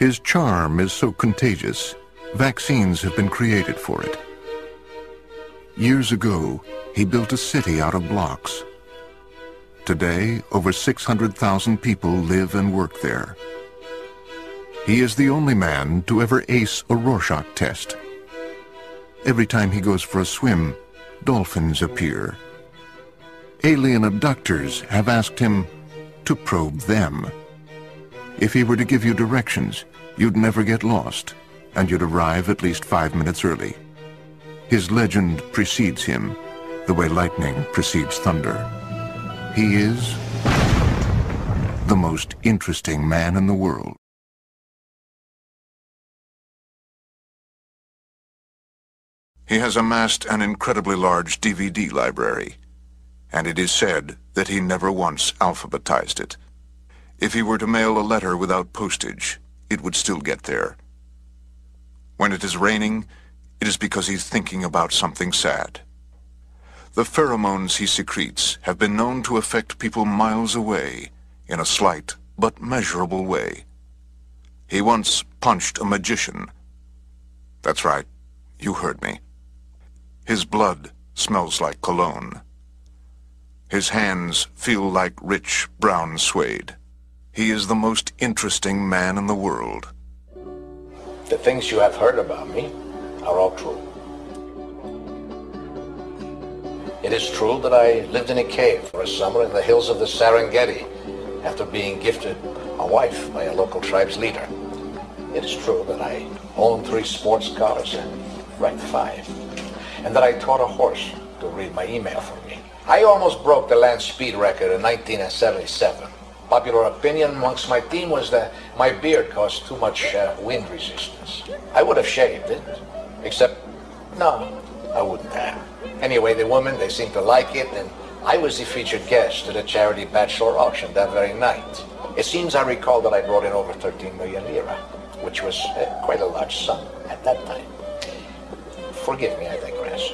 His charm is so contagious, vaccines have been created for it. Years ago, he built a city out of blocks. Today, over 600,000 people live and work there. He is the only man to ever ace a Rorschach test. Every time he goes for a swim, dolphins appear. Alien abductors have asked him to probe them. If he were to give you directions, you'd never get lost, and you'd arrive at least 5 minutes early. His legend precedes him, the way lightning precedes thunder. He is the most interesting man in the world. He has amassed an incredibly large DVD library, and it is said that he never once alphabetized it. If he were to mail a letter without postage, it would still get there. When it is raining, it is because he's thinking about something sad. The pheromones he secretes have been known to affect people miles away in a slight but measurable way. He once punched a magician. That's right, you heard me. His blood smells like cologne. His hands feel like rich brown suede. He is the most interesting man in the world. The things you have heard about me are all true. It is true that I lived in a cave for a summer in the hills of the Serengeti after being gifted a wife by a local tribe's leader. It is true that I owned 3 sports cars and wrecked 5. And that I taught a horse to read my email for me. I almost broke the land speed record in 1977. Popular opinion amongst my team was that my beard caused too much wind resistance. I would have shaved it, except, no, I wouldn't have. Anyway, the women, they seemed to like it, and I was the featured guest at a charity bachelor auction that very night. It seems I recall that I brought in over 13 million lira, which was quite a large sum at that time. Forgive me, I digress.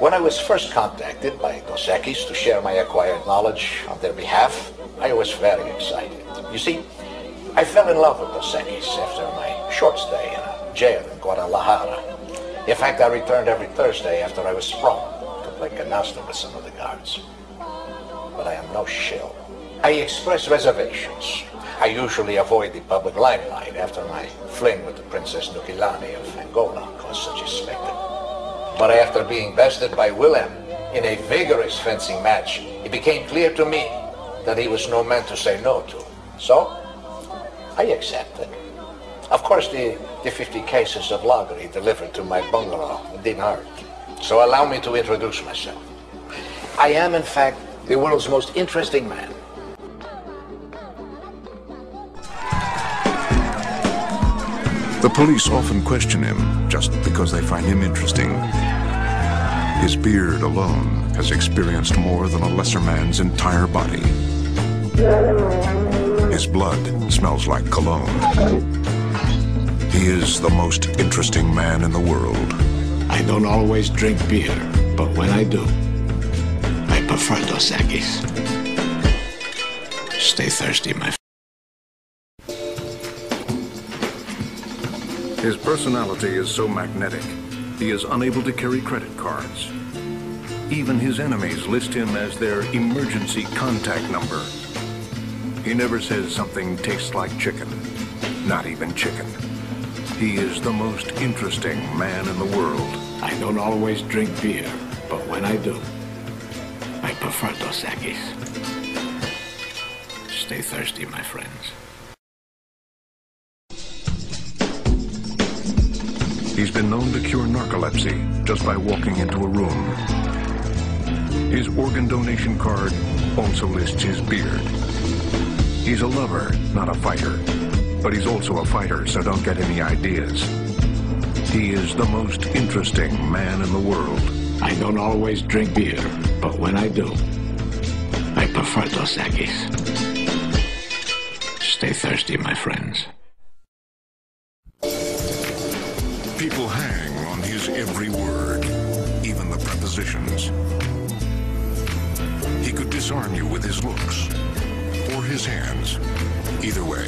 When I was first contacted by Dos Equis to share my acquired knowledge on their behalf, I was very excited. You see, I fell in love with Dos Equis after my short stay in a jail in Guadalajara. In fact, I returned every Thursday after I was sprung to play canasta with some of the guards. But I am no shill. I express reservations. I usually avoid the public limelight after my fling with the Princess Nukilani of Angola caused such a spectacle. But after being bested by Willem in a vigorous fencing match, it became clear to me that he was no man to say no to. So, I accepted. Of course, the 50 cases of lager he delivered to my bungalow didn't hurt. So allow me to introduce myself. I am, in fact, the world's most interesting man. The police often question him just because they find him interesting. His beard alone has experienced more than a lesser man's entire body. His blood smells like cologne. He is the most interesting man in the world. I don't always drink beer, but when I do, I prefer Dos Equis. Stay thirsty, my friend. His personality is so magnetic, he is unable to carry credit cards. Even his enemies list him as their emergency contact number. He never says something tastes like chicken, not even chicken. He is the most interesting man in the world. I don't always drink beer, but when I do, I prefer Dos Equis. Stay thirsty, my friends. He's been known to cure narcolepsy just by walking into a room. His organ donation card also lists his beard. He's a lover, not a fighter. But he's also a fighter, so don't get any ideas. He is the most interesting man in the world. I don't always drink beer, but when I do, I prefer Dos Equis. Stay thirsty, my friends. People hang on his every word, even the prepositions. He could disarm you with his looks or his hands. Either way.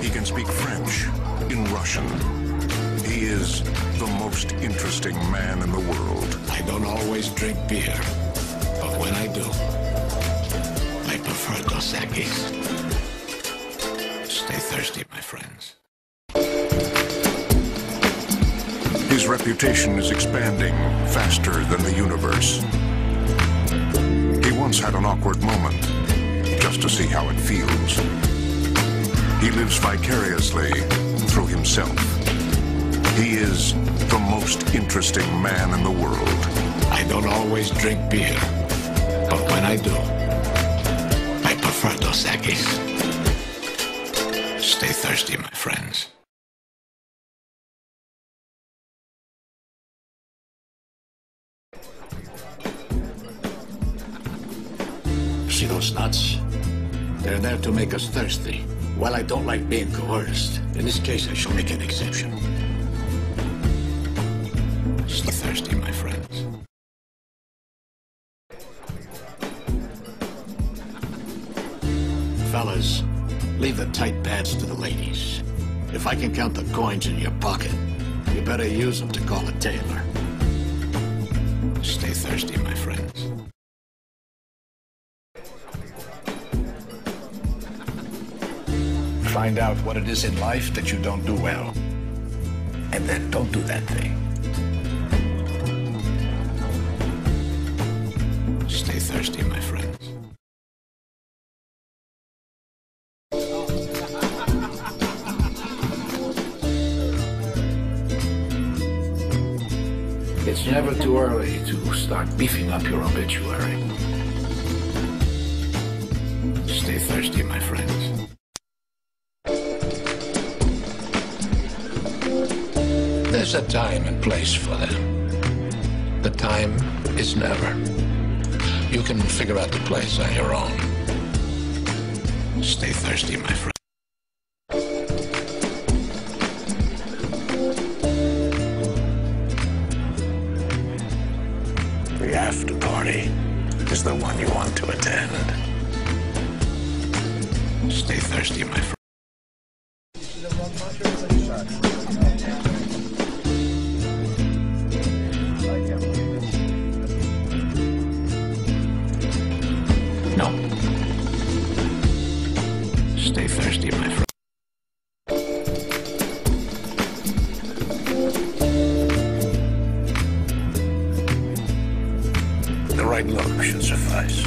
He can speak French, in Russian. He is the most interesting man in the world. I don't always drink beer, but when I do, I prefer Dos Equis. Stay thirsty, my friends. His reputation is expanding faster than the universe. He once had an awkward moment, just to see how it feels. He lives vicariously through himself. He is the most interesting man in the world. I don't always drink beer, but when I do, I prefer Dos Equis. Stay thirsty, my friends. See those nuts? They're there to make us thirsty. Well, I don't like being coerced. In this case, I shall make an exception. Stay thirsty, my friends. Fellas, leave the tight pads to the ladies. If I can count the coins in your pocket, you better use them to call a tailor. Stay thirsty, my friends. Find out what it is in life that you don't do well. And then don't do that thing. Stay thirsty, my friends. It's never too early to start beefing up your obituary. Stay thirsty, my friends. There's a time and place for them. The time is never. You can figure out the place on your own. Stay thirsty, my friend. The after party is the one you want to attend. Stay thirsty, my friend. No. Stay thirsty, my friend. The right look should suffice.